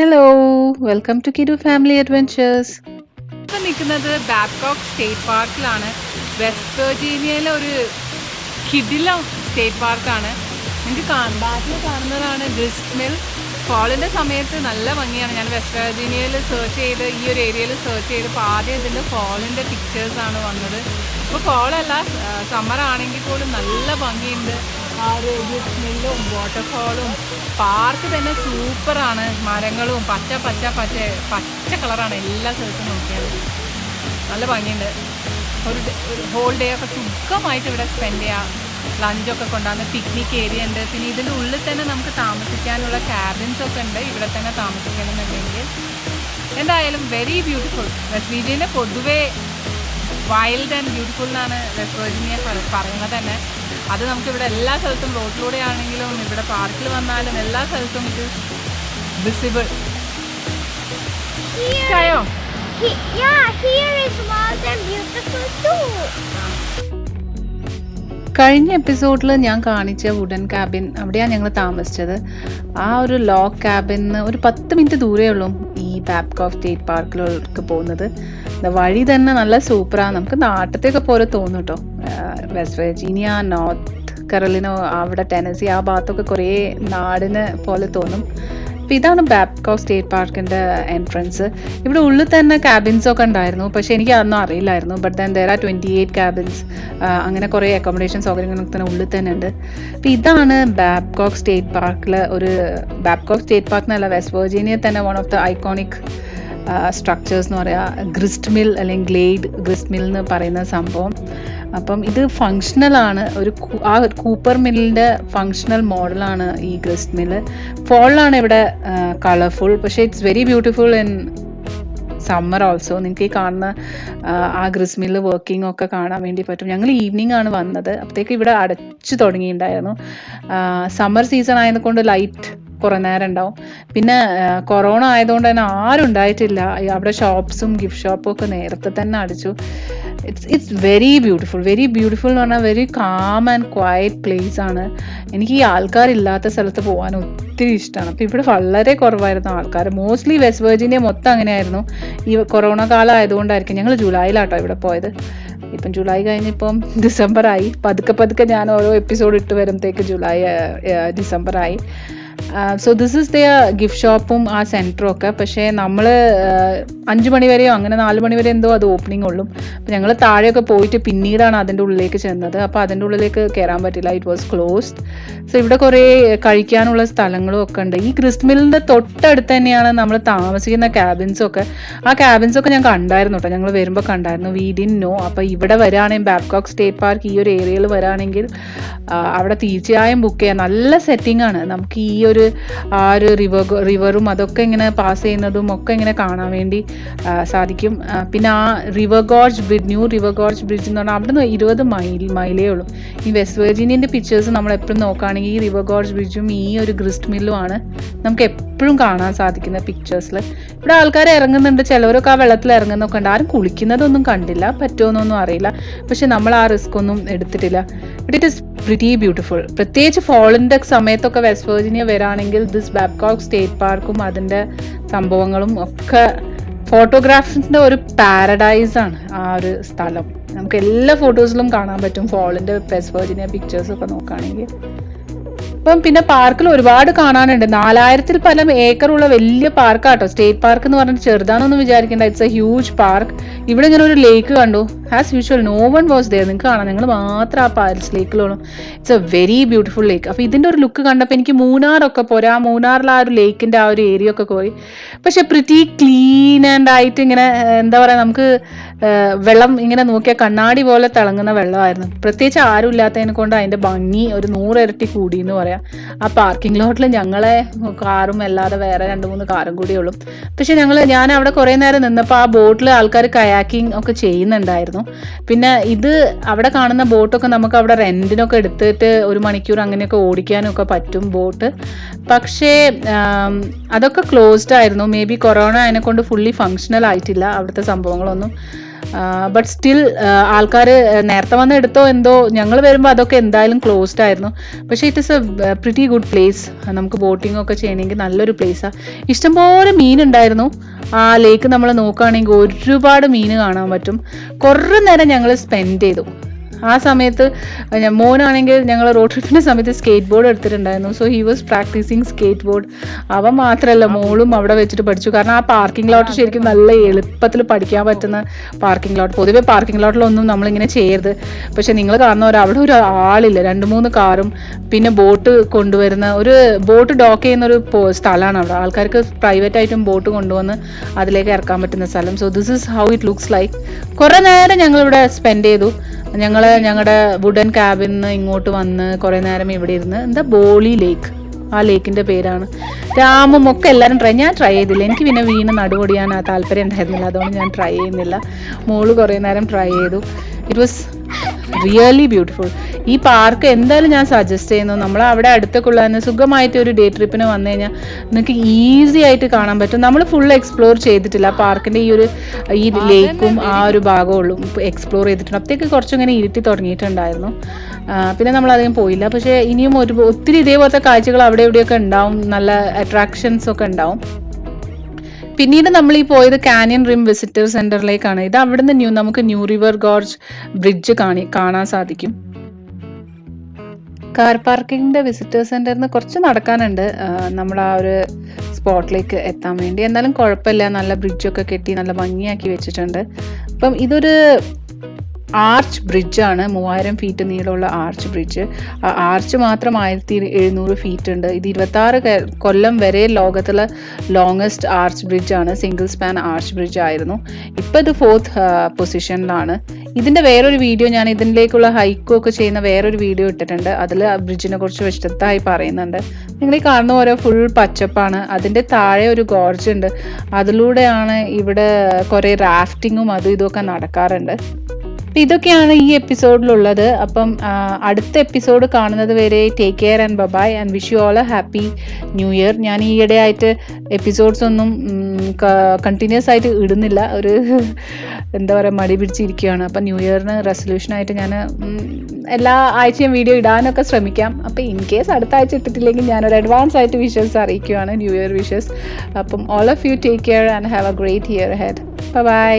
Hello, welcome to Kidu family adventures. ഇപ്പം നിൽക്കുന്നത് ബാബ്കോക്ക് state പാർക്കിലാണ്. West വെർജീനിയയിലെ ഒരു കിഡിലം സ്റ്റേറ്റ് പാർക്കാണ്. നിങ്ങൾക്ക് ബാക്കിൽ കാണുന്നതാണ് ഗ്രിസ്റ്റ് മിൽ. ഫാളിൻ്റെ സമയത്ത് നല്ല ഭംഗിയാണ്. ഞാൻ വെസ്റ്റ് വെർജീനിയയിൽ സെർച്ച് ചെയ്ത് ഈ ഒരു ഏരിയയിൽ സെർച്ച് ചെയ്തപ്പോൾ ആദ്യം ഇതിൻ്റെ ഫാളിൻ്റെ പിക്ചേഴ്സാണ് വന്നത്. ഇപ്പോൾ ഫാളല്ല, സമ്മർ ആണെങ്കിൽ പോലും നല്ല ഭംഗിയുണ്ട്. ആ ഒരു ഗ്രിസ്റ്റ് മില്ലും വാട്ടർഫാളും പാർക്ക് തന്നെ സൂപ്പറാണ്. മരങ്ങളും പച്ച പച്ച പച്ച പച്ച കളറാണ് എല്ലാ സ്ഥലത്തും നോക്കിയാൽ. നല്ല ഭംഗിയുണ്ട്. ഒരു ഹോൾ ഡേ ഒക്കെ സുഖമായിട്ട് ഇവിടെ സ്പെൻഡ് ചെയ്യാം. ലഞ്ചൊക്കെ കൊണ്ടുവന്ന് പിക്നിക് ഏരിയ ഉണ്ട്. പിന്നെ ഇതിൻ്റെ ഉള്ളിൽ തന്നെ നമുക്ക് താമസിക്കാനുള്ള ക്യാബിൻസ് ഒക്കെ ഉണ്ട്. ഇവിടെ തന്നെ താമസിക്കണമെന്നുണ്ടെങ്കിൽ എന്തായാലും വെരി ബ്യൂട്ടിഫുൾ. വെസ്റ്റ് വെർജീനിയ പൊതുവേ വൈൽഡ് ആൻഡ് ബ്യൂട്ടിഫുൾ എന്നാണ് വെസ്റ്റ് വെർജീനിയ പറയുന്നത് തന്നെ. അത് നമുക്കിവിടെ എല്ലാ സ്ഥലത്തും റോഡിലൂടെ ആണെങ്കിലും ഇവിടെ പാർക്കിൽ വന്നാലും എല്ലാ സ്ഥലത്തും ഇത് വിസിബിൾ. ആയോ? Here is wild and beautiful too. കഴിഞ്ഞ എപ്പിസോഡിൽ ഞാൻ കാണിച്ച വുഡൻ ക്യാബിൻ, അവിടെയാണ് ഞങ്ങൾ താമസിച്ചത്. ആ ഒരു ലോക്ക് ക്യാബിന് ഒരു 10 മിനിറ്റ് ദൂരേ ഉള്ളൂ ഈ ബാബ്കോക്ക് സ്റ്റേറ്റ് പാർക്കിലേക്ക് പോകുന്നത്. വഴി തന്നെ നല്ല സൂപ്പറാണ്. നമുക്ക് നാട്ടത്തേക്ക് പോലെ തോന്നും കേട്ടോ. വെസ്റ്റ് വെർജീനിയ, നോർത്ത് കരോലിന, അവിടെ ടെനസി ആ ഭാഗത്തൊക്കെ കുറേ നാടിന് പോലെ തോന്നും. അപ്പം ഇതാണ് ബാബ്കോക്ക് സ്റ്റേറ്റ് പാർക്കിൻ്റെ എൻട്രൻസ്. ഇവിടെ ഉള്ളിൽ തന്നെ ക്യാബിൻസ് ഒക്കെ ഉണ്ടായിരുന്നു, പക്ഷേ എനിക്ക് അതൊന്നും അറിയില്ലായിരുന്നു. But then there are 28 cabins. അങ്ങനെ കുറേ അക്കോമഡേഷൻ സൗകര്യങ്ങളൊക്കെ തന്നെ ഉള്ളിൽ തന്നെ ഉണ്ട്. അപ്പം ഇതാണ് ബാബ്കോക്ക് സ്റ്റേറ്റ് പാർക്കിൽ ഒരു ബാബ്കോക്ക് സ്റ്റേറ്റ് പാർക്ക് എന്നല്ല, വെസ്റ്റ് വെർജീനിയ തന്നെ one of the iconic structures എന്ന് പറയുക ഗ്രിസ്റ്റ് മിൽ അല്ലെങ്കിൽ ഗ്ലേഡ് ഗ്രിസ്റ്റ് മിൽ എന്ന് പറയുന്ന സംഭവം. അപ്പം ഇത് ഫങ്ഷണലാണ്. ആ കൂപ്പർ മില്ലിൻ്റെ ഫങ്ഷണൽ മോഡലാണ് ഈ ഗ്രിസ്റ്റ് മില്ല്. ഫോളിലാണ് ഇവിടെ കളർഫുൾ, പക്ഷേ it's very beautiful in summer also. നിങ്ങൾക്ക് ഈ കാണുന്ന ആ ഗ്രിസ്റ്റ് മില്ല് വർക്കിംഗ് ഒക്കെ കാണാൻ വേണ്ടി പറ്റും. ഞങ്ങൾ ഈവനിങ് ആണ് വന്നത്, അപ്പോഴത്തേക്ക് ഇവിടെ അടച്ചു തുടങ്ങിയിട്ടുണ്ടായിരുന്നു. സമ്മർ സീസൺ ആയതുകൊണ്ട് ലൈറ്റ് കുറേ നേരം ഉണ്ടാവും. പിന്നെ കൊറോണ ആയതുകൊണ്ട് തന്നെ ആരും ഉണ്ടായിട്ടില്ല. അവിടെ ഷോപ്സും ഗിഫ്റ്റ് ഷോപ്പും ഒക്കെ നേരത്തെ തന്നെ അടിച്ചു. ഇറ്റ്സ് വെരി ബ്യൂട്ടിഫുൾ എന്ന് പറഞ്ഞാൽ very calm and quiet place ആണ്. എനിക്ക് ഈ ആൾക്കാരില്ലാത്ത സ്ഥലത്ത് പോകാൻ ഒത്തിരി ഇഷ്ടമാണ്. അപ്പോൾ ഇവിടെ വളരെ കുറവായിരുന്നു ആൾക്കാർ. മോസ്റ്റ്ലി വെസ്റ്റ് വെർജീനിയ മൊത്തം അങ്ങനെയായിരുന്നു. ഈ കൊറോണ കാലം ആയതുകൊണ്ടായിരിക്കും. ഞങ്ങൾ ജൂലൈയിലാട്ടോ ഇവിടെ പോയത്. ഇപ്പം ജൂലൈ കഴിഞ്ഞിപ്പം ഡിസംബറായി. പതുക്കെ ഞാൻ ഓരോ എപ്പിസോഡ് ഇട്ട് വരുമ്പോഴത്തേക്ക് ഡിസംബറായി. So this is the gift ഷോപ്പും ആ സെൻറ്ററും ഒക്കെ. പക്ഷേ നമ്മൾ 5 മണി വരെയോ അങ്ങനെ 4 മണി വരെ എന്തോ അത് ഓപ്പണിംഗ് ഉള്ളൂ. അപ്പോൾ ഞങ്ങൾ താഴെയൊക്കെ പോയിട്ട് പിന്നീടാണ് അതിൻ്റെ ഉള്ളിലേക്ക് ചെന്നത്. അപ്പോൾ അതിൻ്റെ ഉള്ളിലേക്ക് കയറാൻ പറ്റില്ല, ഇറ്റ് വാസ് ക്ലോസ്ഡ്. സോ ഇവിടെ കുറേ കഴിക്കാനുള്ള സ്ഥലങ്ങളും ഒക്കെ ഉണ്ട്. ഈ ഗ്രിസ്റ്റ് മില്ലിൻ്റെ തൊട്ടടുത്ത് തന്നെയാണ് നമ്മൾ താമസിക്കുന്ന ക്യാബിൻസൊക്കെ. ആ ക്യാബിൻസൊക്കെ ഞാൻ കണ്ടായിരുന്നു കേട്ടോ, ഞങ്ങൾ വരുമ്പോൾ കണ്ടായിരുന്നു. We didn't know. അപ്പോൾ ഇവിടെ വരികയാണെങ്കിൽ ബാബ്കോക്ക് സ്റ്റേറ്റ് പാർക്ക് ഈ ഒരു ഏരിയയിൽ വരികയാണെങ്കിൽ അവിടെ തീർച്ചയായും ബുക്ക് ചെയ്യാം. നല്ല സെറ്റിംഗ് ആണ്. നമുക്ക് ഈ ഒരു റിവറും അതൊക്കെ ഇങ്ങനെ പാസ് ചെയ്യുന്നതും ഒക്കെ ഇങ്ങനെ കാണാൻ വേണ്ടി സാധിക്കും. പിന്നെ ആ ന്യൂ റിവർ ഗോർജ് ബ്രിഡ്ജ് എന്ന് പറഞ്ഞാൽ അവിടെ നിന്ന് 20 മൈലേ ഉള്ളൂ. ഈ വെസ്റ്റ് വെർജീനിയൻ്റെ പിക്ചേഴ്സ് നമ്മൾ എപ്പോഴും നോക്കുകയാണെങ്കിൽ ഈ റിവർ ഗോർജ് ബ്രിഡ്ജും ഈ ഒരു ഗ്രിസ്റ്റ് മില്ലും ആണ് നമുക്ക് എപ്പോഴും കാണാൻ സാധിക്കുന്ന പിക്ചേഴ്സിൽ. ഇവിടെ ആൾക്കാർ ഇറങ്ങുന്നുണ്ട്, ചിലവരൊക്കെ ആ വെള്ളത്തിൽ ഇറങ്ങുന്നൊക്കെ ഉണ്ട്. ആരും കുളിക്കുന്നതൊന്നും കണ്ടില്ല, പറ്റുമെന്നൊന്നും അറിയില്ല. പക്ഷെ നമ്മൾ ആ റിസ്ക് ഒന്നും എടുത്തിട്ടില്ല. But it is pretty beautiful. പ്രത്യേകിച്ച് ഫോളിൻ്റെ സമയത്തൊക്കെ വെസ്റ്റ് വെർജീനിയ വരാണെങ്കിൽ ദിസ് ബാബ്കോക്ക് സ്റ്റേറ്റ് പാർക്കും അതിൻ്റെ സംഭവങ്ങളും ഒക്കെ ഫോട്ടോഗ്രാഫിൻ്റെ ഒരു പാരഡൈസ് ആണ് ആ ഒരു സ്ഥലം. നമുക്ക് എല്ലാ ഫോട്ടോസിലും കാണാൻ പറ്റും ഫോളിൻ്റെ വെസ്റ്റ് വെർജീനിയ പിക്ചേഴ്സൊക്കെ നോക്കുകയാണെങ്കിൽ. അപ്പം പിന്നെ പാർക്കിൽ ഒരുപാട് കാണാനുണ്ട്. 4000 പരം ഏക്കറുള്ള വലിയ പാർക്കാട്ടോ സ്റ്റേറ്റ് പാർക്ക് എന്ന് പറഞ്ഞിട്ട് ചെറുതാണെന്നൊന്നും വിചാരിക്കേണ്ട. It's a huge park. ഇവിടെ ഇങ്ങനെ ഒരു ലേക്ക് കണ്ടു. As usual no one was there. നിങ്ങൾക്ക് കാണാം, നിങ്ങൾ മാത്രം ആ പാരിസ് ലേക്കിലുള്ളൂ. It's a very beautiful lake. അപ്പോൾ ഇതിൻ്റെ ഒരു ലുക്ക് കണ്ടപ്പോൾ എനിക്ക് മൂന്നാറൊക്കെ പോരാ. മൂന്നാറിൽ ആ ഒരു ലേക്കിൻ്റെ ആ ഒരു ഏരിയ ഒക്കെ പോയി. പക്ഷെ പ്രിറ്റി ക്ലീൻ ആൻഡ് ആയിട്ട് ഇങ്ങനെ എന്താ പറയുക, നമുക്ക് വെള്ളം ഇങ്ങനെ നോക്കിയാൽ കണ്ണാടി പോലെ തിളങ്ങുന്ന വെള്ളമായിരുന്നു. പ്രത്യേകിച്ച് ആരും ഇല്ലാത്തതിനെ കൊണ്ട് അതിൻ്റെ ഭംഗി ഒരു 100 ഇരട്ടി കൂടി എന്ന് പറയാം. ആ പാർക്കിംഗ് ലോട്ടിൽ ഞങ്ങളെ കാറും അല്ലാതെ വേറെ 2-3 കാറും കൂടിയേ ഉള്ളൂ. പക്ഷെ ഞാൻ അവിടെ കുറേ നേരം നിന്നപ്പോൾ ആ ബോട്ടിൽ ആൾക്കാർ കയാക്കിംഗ് ഒക്കെ ചെയ്യുന്നുണ്ടായിരുന്നു. പിന്നെ ഇത് അവിടെ കാണുന്ന ബോട്ടൊക്കെ നമുക്ക് അവിടെ റെന്റിനൊക്കെ എടുത്തിട്ട് 1 മണിക്കൂർ അങ്ങനെയൊക്കെ ഓടിക്കാനൊക്കെ പറ്റും ബോട്ട്. പക്ഷേ അതൊക്കെ ക്ലോസ്ഡ് ആയിരുന്നു. മേ ബി കൊറോണ അതിനെ കൊണ്ട് ഫുള്ളി ഫങ്ഷണൽ ആയിട്ടില്ല അവിടുത്തെ സംഭവങ്ങളൊന്നും. ബട്ട് സ്റ്റിൽ ആൾക്കാർ നേരത്തെ വന്ന് എടുത്തോ എന്തോ, ഞങ്ങൾ വരുമ്പോൾ അതൊക്കെ എന്തായാലും ക്ലോസ്ഡ് ആയിരുന്നു. പക്ഷേ it is A pretty good place. നമുക്ക് ബോട്ടിംഗ് ഒക്കെ ചെയ്യണമെങ്കിൽ നല്ലൊരു പ്ലേസാണ്. ഇഷ്ടംപോലെ മീനുണ്ടായിരുന്നു. ആ ലേക്ക് നമ്മൾ നോക്കുകയാണെങ്കിൽ ഒരുപാട് മീൻ കാണാൻ പറ്റും. കുറേ നേരം ഞങ്ങൾ സ്പെൻഡ് ചെയ്തു. ആ സമയത്ത് മോനാണെങ്കിൽ ഞങ്ങൾ റോഡ് ട്രിപ്പിൻ്റെ സമയത്ത് സ്കേറ്റ് ബോർഡ് എടുത്തിട്ടുണ്ടായിരുന്നു. So he was practising skateboard. അവൻ മാത്രമല്ല മോളും അവിടെ വെച്ചിട്ട് പഠിച്ചു. കാരണം ആ പാർക്കിംഗ് ലോട്ട് ശരിക്കും നല്ല എളുപ്പത്തിൽ പഠിക്കാൻ പറ്റുന്ന പാർക്കിംഗ് ലോട്ട്. പൊതുവെ പാർക്കിംഗ് ലോട്ടിലൊന്നും നമ്മളിങ്ങനെ ചെയ്യരുത്. പക്ഷെ നിങ്ങൾ കാണുന്നവർ അവിടെ ഒരു ആളില്ല, 2-3 കാറും പിന്നെ ബോട്ട് കൊണ്ടുവരുന്ന ഒരു ബോട്ട് ഡോക്ക് ചെയ്യുന്ന ഒരു സ്ഥലമാണ് അവിടെ. ആൾക്കാർക്ക് പ്രൈവറ്റ് ആയിട്ടും ബോട്ട് കൊണ്ടുവന്ന് അതിലേക്ക് ഇറക്കാൻ പറ്റുന്ന സ്ഥലം. So this is how it looks like. കുറേ നേരം ഞങ്ങളിവിടെ സ്പെൻഡ് ചെയ്തു. ഞങ്ങളുടെ വുഡൻ ക്യാബിൽ നിന്ന് ഇങ്ങോട്ട് വന്ന് കുറേ നേരം ഇവിടെ ഇരുന്ന്, എന്താ ബോളി ലേക്ക്, ആ ലേക്കിൻ്റെ പേരാണ്. രാമും ഒക്കെ എല്ലാവരും ഞാൻ ട്രൈ ചെയ്തില്ല. എനിക്ക് പിന്നെ വീണ് നടുപൊടിയാൻ താല്പര്യം ഉണ്ടായിരുന്നില്ല, അതുകൊണ്ട് ഞാൻ ട്രൈ ചെയ്യുന്നില്ല. മോള് കുറേ നേരം ട്രൈ ചെയ്തു. It was really beautiful. ഈ പാർക്ക് എന്തായാലും ഞാൻ സജസ്റ്റ് ചെയ്യുന്നു. നമ്മൾ അവിടെ അടുത്തൊക്കെ ഉള്ള സുഖമായിട്ട് ഒരു ഡേ ട്രിപ്പിന് വന്നു കഴിഞ്ഞാൽ നിങ്ങൾക്ക് ഈസി ആയിട്ട് കാണാൻ പറ്റും. നമ്മൾ ഫുൾ എക്സ്പ്ലോർ ചെയ്തിട്ടില്ല. പാർക്കിൻ്റെ ഈ ലേക്കും ആ ഒരു ഭാഗമുള്ളൂ എക്സ്പ്ലോർ ചെയ്തിട്ടുണ്ട്. അപ്പോഴത്തേക്ക് കുറച്ചിങ്ങനെ ഇരുട്ടി തുടങ്ങിയിട്ടുണ്ടായിരുന്നു. പിന്നെ നമ്മൾ അധികം പോയില്ല. പക്ഷേ ഇനിയും ഒത്തിരി ഇതേപോലത്തെ കാഴ്ചകൾ അവിടെ ഇവിടെയൊക്കെ ഉണ്ടാവും. നല്ല അട്രാക്ഷൻസ് ഒക്കെ ഉണ്ടാവും. പിന്നീട് നമ്മൾ ഈ പോയത് കാനിയൻ റിം വിസിറ്റർ സെന്ററിലേക്കാണ്. ഇത് അവിടുന്ന് നമുക്ക് ന്യൂ റിവർ ഗോർജ് ബ്രിഡ്ജ് കാണാൻ സാധിക്കും. കാർ പാർക്കിങ്ങിന്റെ വിസിറ്റർ സെന്ററിൽ നിന്ന് കുറച്ച് നടക്കാനുണ്ട് നമ്മൾ ആ ഒരു സ്പോട്ടിലേക്ക് എത്താൻ വേണ്ടി. എന്നാലും കുഴപ്പമില്ല, നല്ല ബ്രിഡ്ജൊക്കെ കെട്ടി നല്ല ഭംഗിയാക്കി വെച്ചിട്ടുണ്ട്. അപ്പം ഇതൊരു ആർച്ച് ബ്രിഡ്ജാണ്, 3000 ഫീറ്റ് നീളമുള്ള ആർച്ച് ബ്രിഡ്ജ്. ആർച്ച് മാത്രം 1700 ഫീറ്റ് ഉണ്ട്. ഇത് 26 കൊല്ലം വരെ ലോകത്തിലെ ലോങ്ങസ്റ്റ് ആർച്ച് ബ്രിഡ്ജാണ്. സിംഗിൾ സ്പാൻ ആർച്ച് ബ്രിഡ്ജ് ആയിരുന്നു. ഇപ്പോൾ ഇത് 4th പൊസിഷനിലാണ്. ഇതിൻ്റെ വേറൊരു വീഡിയോ, ഞാൻ ഇതിലേക്കുള്ള ഹൈക്കും ഒക്കെ ചെയ്യുന്ന വേറൊരു വീഡിയോ ഇട്ടിട്ടുണ്ട്. അതിൽ ബ്രിഡ്ജിനെ കുറിച്ച് വിശദമായി പറയുന്നുണ്ട്. നിങ്ങൾ ഈ കാണുന്ന പോലെ ഫുൾ പച്ചപ്പാണ്. അതിൻ്റെ താഴെ ഒരു ഗോർജ് ഉണ്ട്. അതിലൂടെയാണ് ഇവിടെ കുറേ റാഫ്റ്റിങ്ങും അതും ഇതൊക്കെ നടക്കാറുണ്ട്. ഇതൊക്കെയാണ് ഈ എപ്പിസോഡിലുള്ളത്. അപ്പം അടുത്ത എപ്പിസോഡ് കാണുന്നത് വരെ take care and bye and wish you all a happy new year. ഞാൻ ഈയിടെ ആയിട്ട് എപ്പിസോഡ്സ് ഒന്നും കണ്ടിന്യൂസ് ആയിട്ട് ഇടുന്നില്ല. ഒരു എന്താ പറയുക, മടി പിടിച്ചിരിക്കുകയാണ്. അപ്പം ന്യൂ ഇയറിന് റെസൊല്യൂഷനായിട്ട് ഞാൻ എല്ലാ ആഴ്ചയും വീഡിയോ ഇടാനൊക്കെ ശ്രമിക്കാം. അപ്പം ഇൻ കേസ് അടുത്ത ആഴ്ച ഇട്ടിട്ടില്ലെങ്കിൽ ഞാനൊരു അഡ്വാൻസ് ആയിട്ട് വിഷസ് അറിയിക്കുകയാണ്, ന്യൂ ഇയർ വിഷസ്. അപ്പം all of you take care and have a great year ahead. By.